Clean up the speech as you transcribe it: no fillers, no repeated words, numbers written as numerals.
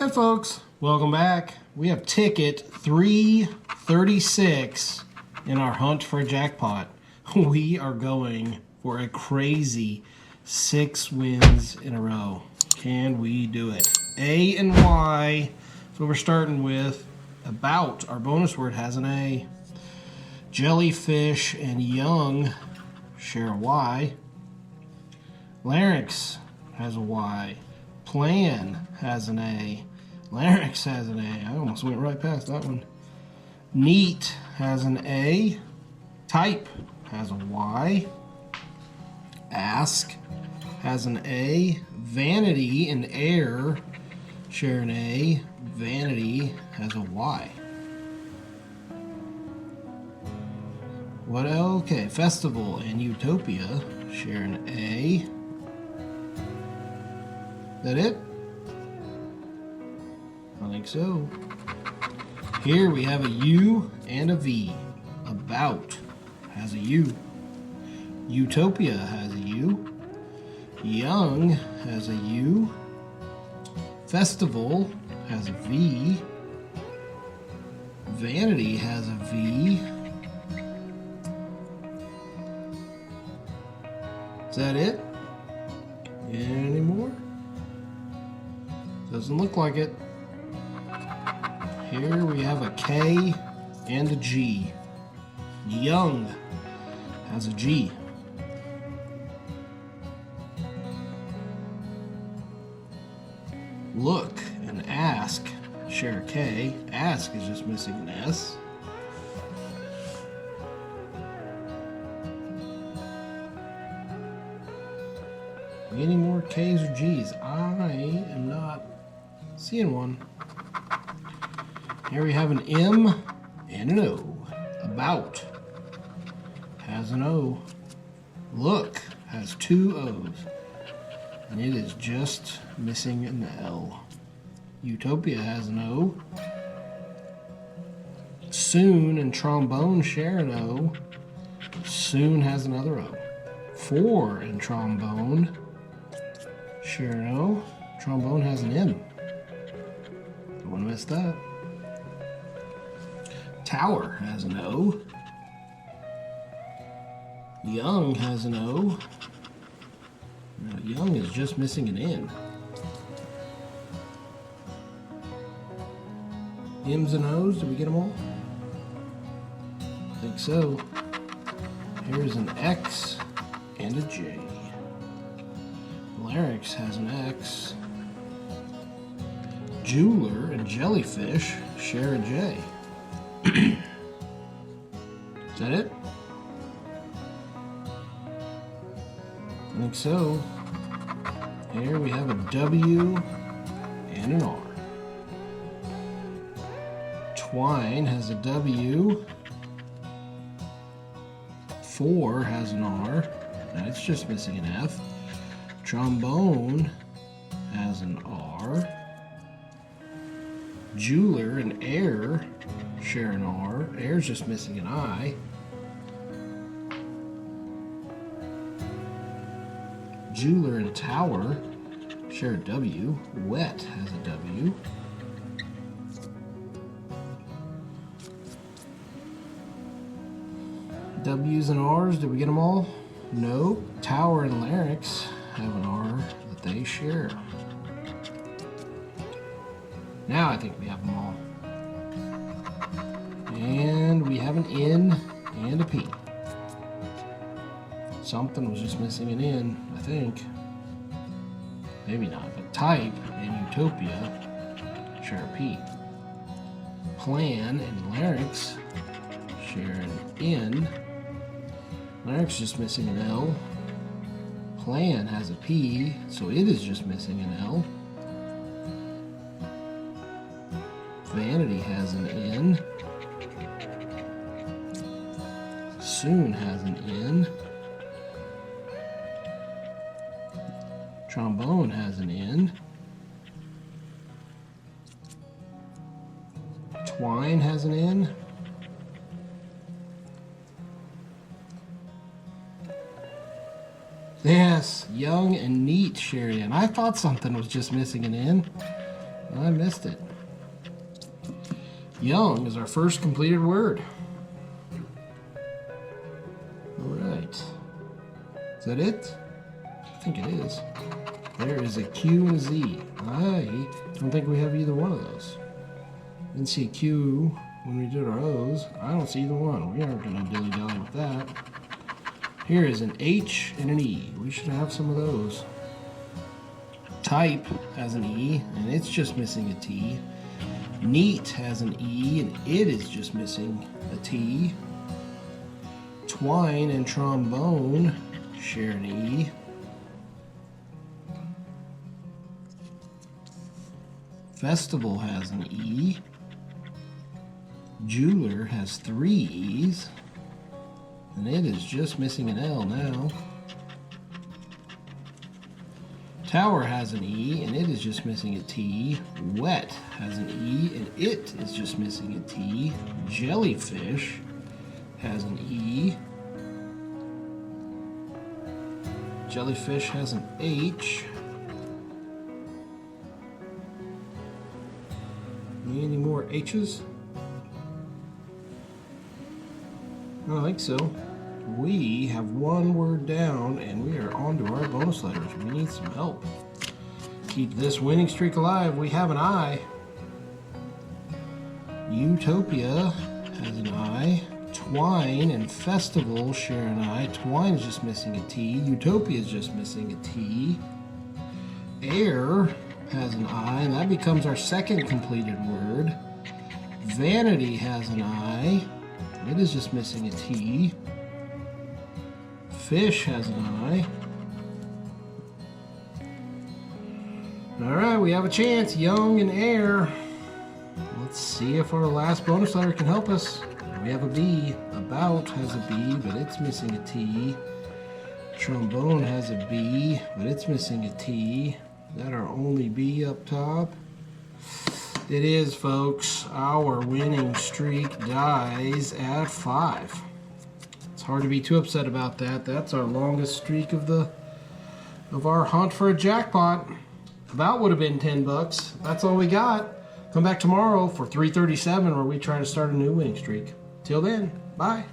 Hey folks, welcome back. We have ticket 336 in our hunt for a jackpot. We are going for a crazy 6 wins in a row. Can we do it? A and Y. So we're starting with about. Our bonus word has an A. Jellyfish and young share a Y. Larynx has a Y. Plan has an A. Larynx has an A. I almost went right past that one. Neat has an A. Type has a Y. Ask has an A. Vanity and air share an A. Vanity has a Y. What else? Okay, Festival and Utopia share an A. Is that it? I think so. Here we have a U and a V. About has a U. Utopia has a U. Young has a U. Festival has a V. Vanity has a V. Is that it? Any more? Doesn't look like it. Here we have a K and a G. Young has a G. Look and ask share a K. Ask is just missing an S. Any more K's or G's? I am not seeing one. Here we have an M and an O. About has an O. Look has 2 O's. And it is just missing an L. Utopia has an O. Soon and trombone share an O. Soon has another O. For and trombone share an O. Trombone has an M. Don't want to miss that. Tower has an O. Young has an O. Now, young is just missing an N. M's and O's, did we get them all? I think so. Here's an X and a J. Larynx has an X. Jeweler and jellyfish share a J. Is that it? I think so. Here we have a W and an R. Twine has a W. 4 has an R. Now it's just missing an F. Trombone has an R. Jeweler and air share an R. Air's just missing an I. Jeweler and tower share a W. Wet has a W. W's and R's, did we get them all? Nope. Tower and larynx have an R that they share. Now I think we have them all. And we have an N and a P. Something was just missing an N, I think. Maybe not, but type and utopia share a P. Plan and larynx share an N. Larynx just missing an L. Plan has a P, so it is just missing an L. Vanity has an N. Soon has an N. Trombone has an N. Twine has an N. Yes, young and neat share an N. I thought something was just missing an N. I missed it. Young is our first completed word. Alright. Is that it? I think it is. There is a Q and a Z. I don't think we have either one of those. Didn't see a Q when we did our O's. I don't see either one. We aren't going to dilly-dally with that. Here is an H and an E. We should have some of those. Type has an E, and it's just missing a T. Neat has an E, and it is just missing a T. Twine and trombone share an E. Festival has an E. Jeweler has 3 E's, and it is just missing an L now. Tower has an E, and it is just missing a T. Wet has an E, and it is just missing a T. Jellyfish has an E. Jellyfish has an H. Any more H's? I don't think so. We have one word down, and we are on to our bonus letters. We need some help. Keep this winning streak alive. We have an I. Utopia has an I. Twine and Festival share an I. Twine is just missing a T. Utopia is just missing a T. Air has an I, and that becomes our second completed word. Vanity has an I. It is just missing a T. Fish has an I. Alright, we have a chance. Young and Air. Let's see if our last bonus letter can help us. We have a B. About has a B, but it's missing a T. Trombone has a B, but it's missing a T. Is that our only B up top? It is, folks. Our winning streak dies at 5. It's hard to be too upset about that. That's our longest streak of our hunt for a jackpot. About would have been 10 bucks. That's all we got. Come back tomorrow for 337, where we try to start a new winning streak. Till then, bye.